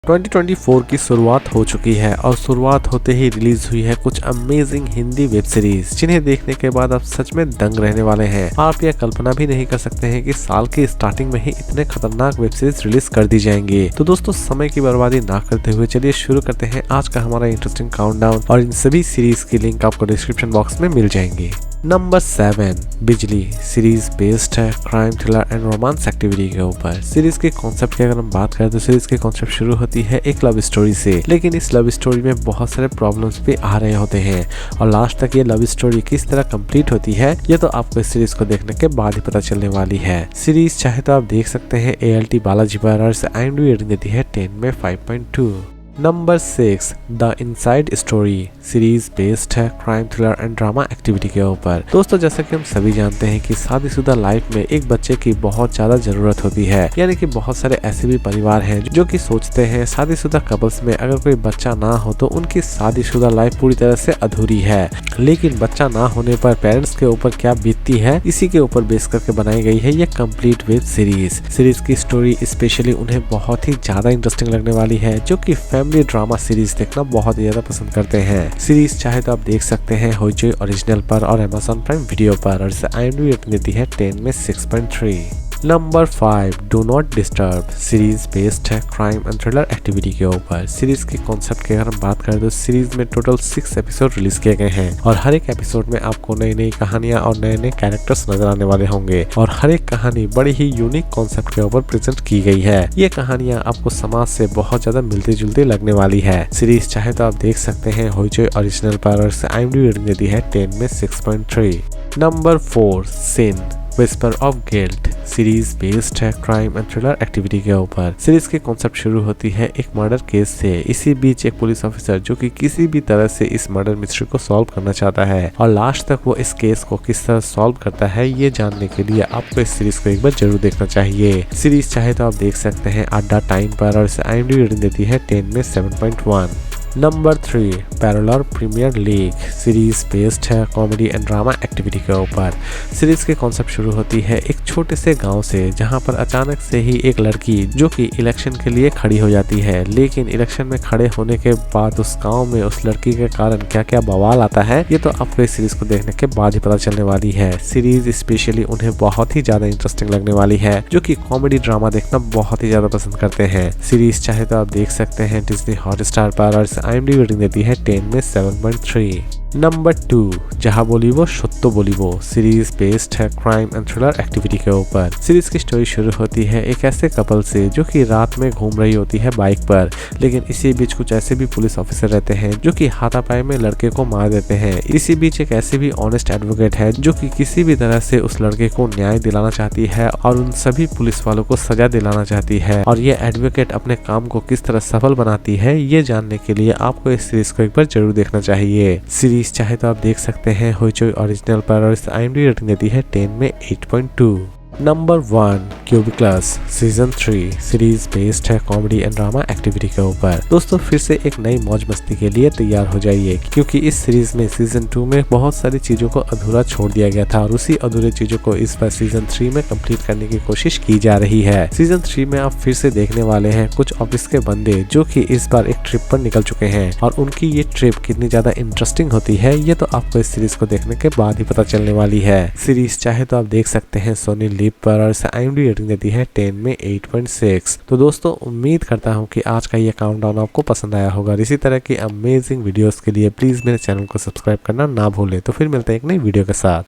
2024 की शुरुआत हो चुकी है और शुरुआत होते ही रिलीज हुई है कुछ अमेजिंग हिंदी वेब सीरीज जिन्हें देखने के बाद आप सच में दंग रहने वाले हैं। आप यह कल्पना भी नहीं कर सकते हैं कि साल की स्टार्टिंग में ही इतने खतरनाक वेब सीरीज रिलीज कर दी जाएंगी। तो दोस्तों समय की बर्बादी ना करते हुए चलिए शुरू करते हैं आज का हमारा इंटरेस्टिंग काउंटडाउन और इन सभी सीरीज की लिंक आपको डिस्क्रिप्शन बॉक्स में मिल जाएंगी। नंबर 7 बिजली सीरीज बेस्ड है crime thriller and romance activity के ऊपर। सीरीज के कॉन्सेप्ट की अगर हम बात करें तो सीरीज के कॉन्सेप्ट शुरू होती है एक लव स्टोरी से, लेकिन इस लव स्टोरी में बहुत सारे प्रॉब्लम्स भी आ रहे होते हैं और लास्ट तक ये लव स्टोरी किस तरह कंप्लीट होती है ये तो आपको इस सीरीज को देखने के बाद ही पता चलने वाली है। सीरीज चाहे तो आप देख सकते हैं ALT बालाजी पर और IMDb रेटिंग देती है 10 में 5.2। Number 6 the inside story series based है crime thriller and drama activity के ऊपर। दोस्तों जैसा कि हम सभी जानते हैं कि शादीशुदा लाइफ में एक बच्चे की बहुत ज्यादा जरूरत होती है, यानी कि बहुत सारे ऐसे भी परिवार हैं जो कि सोचते हैं शादीशुदा कपल्स में अगर कोई बच्चा ना हो तो उनकी शादीशुदा लाइफ पूरी तरह से अधूरी है। लेकिन बच्चा ना होने पर पेरेंट्स के ऊपर क्या बीतती है इसी के ऊपर बेस करके बनाई गई है ये कंप्लीट वेब सीरीज। सीरीज की स्टोरी स्पेशली उन्हें बहुत ही ज्यादा इंटरेस्टिंग लगने वाली है जो कि फैमिली ड्रामा सीरीज देखना बहुत ही ज्यादा पसंद करते हैं। सीरीज चाहे तो आप देख सकते हैं होइचोई ओरिजिनल पर और Amazon प्राइम वीडियो पर और IMDb रेटिंग देती है 10 में 6.3। Number 5 do not disturb series based है क्राइम एंड थ्रिलर एक्टिविटी के ऊपर। सीरीज के कॉन्सेप्ट की अगर हम बात करें तो सीरीज में टोटल 6 एपिसोड रिलीज किए गए हैं और हर एक एपिसोड में आपको नई नई कहानियां और नए नए कैरेक्टर्स नजर आने वाले होंगे और हर एक कहानी बड़ी ही यूनिक कॉन्सेप्ट के ऊपर प्रेजेंट की गई है। ये कहानियां आपको समाज से बहुत ज्यादा मिलती जुलती लगने वाली है। सीरीज चाहे तो आप देख सकते हैं होइचोई ओरिजिनल पर और IMDb रेटिंग देती है 10 में 6.3। Number 4 sin whisper of guilt series based है क्राइम एंड थ्रिलर एक्टिविटी के ऊपर। सीरीज के कॉन्सेप्ट शुरू होती है एक मर्डर केस से। इसी बीच एक पुलिस ऑफिसर जो कि किसी भी तरह से इस मर्डर मिस्ट्री को सॉल्व करना चाहता है और लास्ट तक वो इस केस को किस तरह सॉल्व करता है ये जानने के लिए आपको इस सीरीज को एक बार जरूर देखना चाहिए। सीरीज चाहे तो आप देख सकते हैं अड्डा टाइम पर और IMDb रेटिंग देती है 10 में 7.1। Number 3 parallel premier league series based है कॉमेडी एंड ड्रामा एक्टिविटी के ऊपर। सीरीज के कॉन्सेप्ट शुरू होती है एक छोटे से गांव से जहां पर अचानक से ही एक लड़की जो कि इलेक्शन के लिए खड़ी हो जाती है, लेकिन इलेक्शन में खड़े होने के बाद उस गांव में उस लड़की के कारण क्या क्या बवाल आता है ये तो आपको इस सीरीज को देखने के बाद ही पता चलने वाली है। सीरीज स्पेशली उन्हें बहुत ही ज्यादा इंटरेस्टिंग लगने वाली है जो कि कॉमेडी ड्रामा देखना बहुत ही ज्यादा पसंद करते हैं। सीरीज चाहे तो आप देख सकते हैं डिज्नी हॉटस्टार पर और IMDb रेटिंग देती है 10 में 7.3। नंबर 2 जहाँ बोली वो शुत्तो बोली वो सीरीज बेस्ड है क्राइम एंड थ्रिलर एक्टिविटी के ऊपर। सीरीज की स्टोरी शुरू होती है एक ऐसे कपल से जो कि रात में घूम रही होती है बाइक पर, लेकिन इसी बीच कुछ ऐसे भी पुलिस ऑफिसर रहते हैं जो कि हाथापाई में लड़के को मार देते हैं। इसी बीच एक ऐसी भी ऑनेस्ट एडवोकेट है जो कि किसी भी तरह से उस लड़के को न्याय दिलाना चाहती है और उन सभी पुलिस वालों को सजा दिलाना चाहती है और ये एडवोकेट अपने काम को किस तरह सफल बनाती है ये जानने के लिए आपको इस सीरीज को एक बार जरूर देखना चाहिए। सीरीज चाहे तो आप देख सकते हैं होइचोई ओरिजिनल पर और IMDb रेटिंग देती है 10 में 8.2। Number 1 cubicles season 3 series based है कॉमेडी एंड ड्रामा एक्टिविटी के ऊपर। दोस्तों फिर से एक नई मौज मस्ती के लिए तैयार हो जाइए क्योंकि इस सीरीज में सीजन 2 में बहुत सारी चीजों को अधूरा छोड़ दिया गया था और उसी अधूरे चीजों को इस बार सीजन 3 में कंप्लीट करने की कोशिश की जा रही है। सीजन 3 में आप फिर से देखने वाले हैं कुछ ऑफिस के बंदे जो कि इस बार एक ट्रिप पर निकल चुके हैं और उनकी ये ट्रिप कितनी ज्यादा इंटरेस्टिंग होती है ये तो आपको इस सीरीज को देखने के बाद ही पता चलने वाली है। सीरीज चाहे तो आप देख सकते हैं सोनी लिव पर और IMDb रेटिंग देती है 10 में 8.6। तो दोस्तों उम्मीद करता हूं कि आज का ये काउंटडाउन आपको पसंद आया होगा। इसी तरह की अमेजिंग वीडियोस के लिए प्लीज मेरे चैनल को सब्सक्राइब करना ना भूलें। तो फिर मिलते हैं एक नई वीडियो के साथ।